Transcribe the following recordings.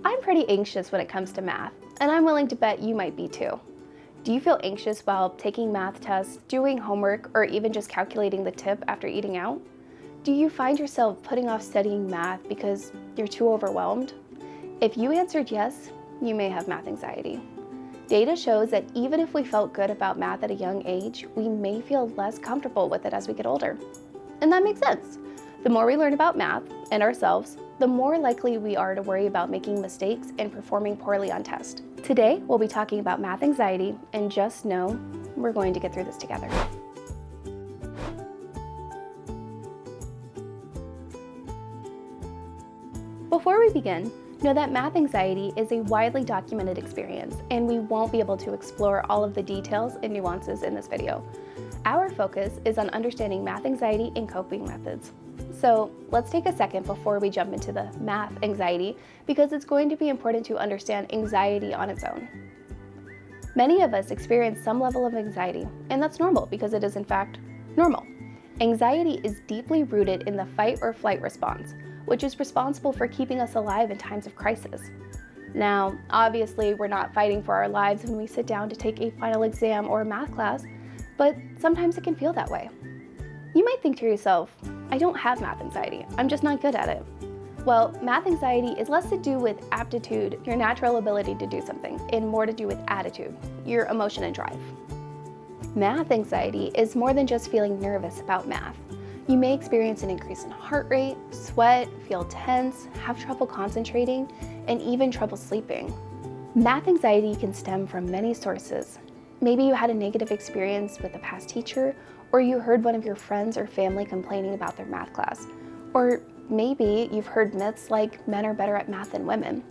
I'm pretty anxious when it comes to math, and I'm willing to bet you might be too. Do you feel anxious while taking math tests, doing homework, or even just calculating the tip after eating out? Do you find yourself putting off studying math because you're too overwhelmed? If you answered yes, you may have math anxiety. Data shows that even if we felt good about math at a young age, we may feel less comfortable with it as we get older. And that makes sense. The more we learn about math and ourselves, the more likely we are to worry about making mistakes and performing poorly on tests. Today, we'll be talking about math anxiety, and just know we're going to get through this together. Before we begin, know that math anxiety is a widely documented experience, and we won't be able to explore all of the details and nuances in this video. Our focus is on understanding math anxiety and coping methods. So let's take a second before we jump into the math anxiety, because it's going to be important to understand anxiety on its own. Many of us experience some level of anxiety, and that's normal because it is in fact normal. Anxiety is deeply rooted in the fight or flight response, which is responsible for keeping us alive in times of crisis. Now, obviously, we're not fighting for our lives when we sit down to take a final exam or a math class, but sometimes it can feel that way. You might think to yourself, I don't have math anxiety, I'm just not good at it. Well, math anxiety is less to do with aptitude, your natural ability to do something, and more to do with attitude, your emotion and drive. Math anxiety is more than just feeling nervous about math. You may experience an increase in heart rate, sweat, feel tense, have trouble concentrating, and even trouble sleeping. Math anxiety can stem from many sources. Maybe you had a negative experience with a past teacher, or you heard one of your friends or family complaining about their math class. Or maybe you've heard myths like men are better at math than women.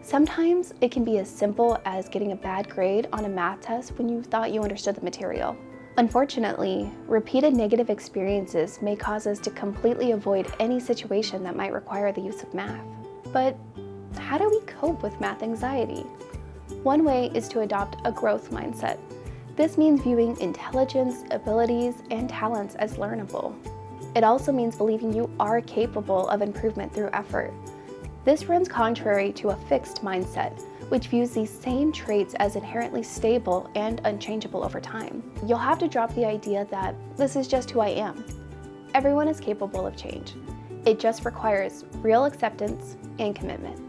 Sometimes it can be as simple as getting a bad grade on a math test when you thought you understood the material. Unfortunately, repeated negative experiences may cause us to completely avoid any situation that might require the use of math. But how do we cope with math anxiety? One way is to adopt a growth mindset. This means viewing intelligence, abilities, and talents as learnable. It also means believing you are capable of improvement through effort. This runs contrary to a fixed mindset, which views these same traits as inherently stable and unchangeable over time. You'll have to drop the idea that this is just who I am. Everyone is capable of change. It just requires real acceptance and commitment.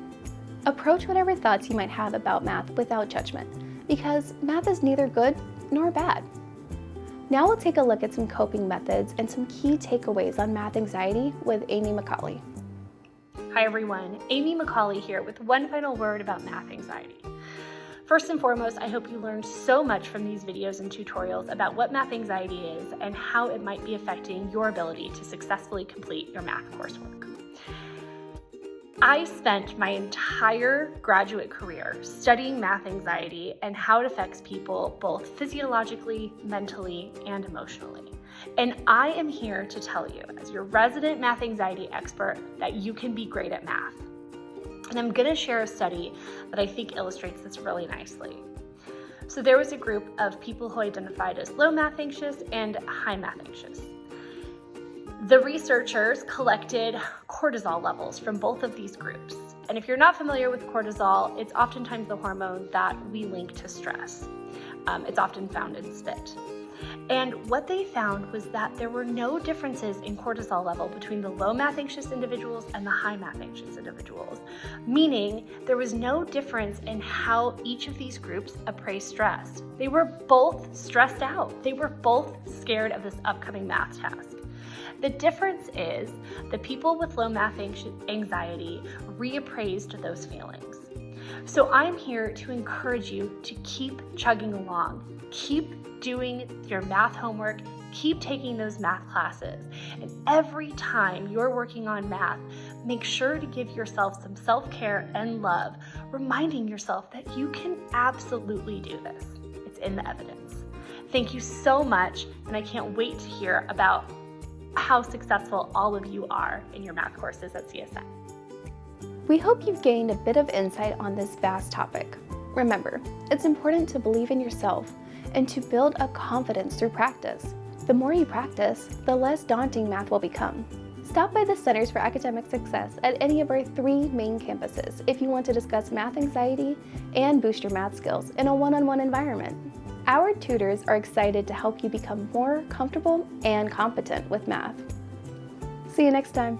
Approach whatever thoughts you might have about math without judgment, because math is neither good nor bad. Now we'll take a look at some coping methods and some key takeaways on math anxiety with Amy McCauley. Hi everyone, Amy McCauley here with one final word about math anxiety. First and foremost, I hope you learned so much from these videos and tutorials about what math anxiety is and how it might be affecting your ability to successfully complete your math coursework. I spent my entire graduate career studying math anxiety and how it affects people both physiologically, mentally, and emotionally. And I am here to tell you, as your resident math anxiety expert, that you can be great at math. And I'm going to share a study that I think illustrates this really nicely. So there was a group of people who identified as low math anxious and high math anxious. The researchers collected cortisol levels from both of these groups. And if you're not familiar with cortisol, it's oftentimes the hormone that we link to stress. It's often found in spit. And what they found was that there were no differences in cortisol level between the low math anxious individuals and the high math anxious individuals, meaning there was no difference in how each of these groups appraised stress. They were both stressed out. They were both scared of this upcoming math task. The difference is the people with low math anxiety reappraised those feelings. So I'm here to encourage you to keep chugging along, keep doing your math homework, keep taking those math classes. And every time you're working on math, make sure to give yourself some self-care and love, reminding yourself that you can absolutely do this. It's in the evidence. Thank you so much, and I can't wait to hear about how successful all of you are in your math courses at CSN. We hope you've gained a bit of insight on this vast topic. Remember, it's important to believe in yourself and to build a confidence through practice. The more you practice, the less daunting math will become. Stop by the Centers for Academic Success at any of our 3 main campuses if you want to discuss math anxiety and boost your math skills in a one-on-one environment. Our tutors are excited to help you become more comfortable and competent with math. See you next time.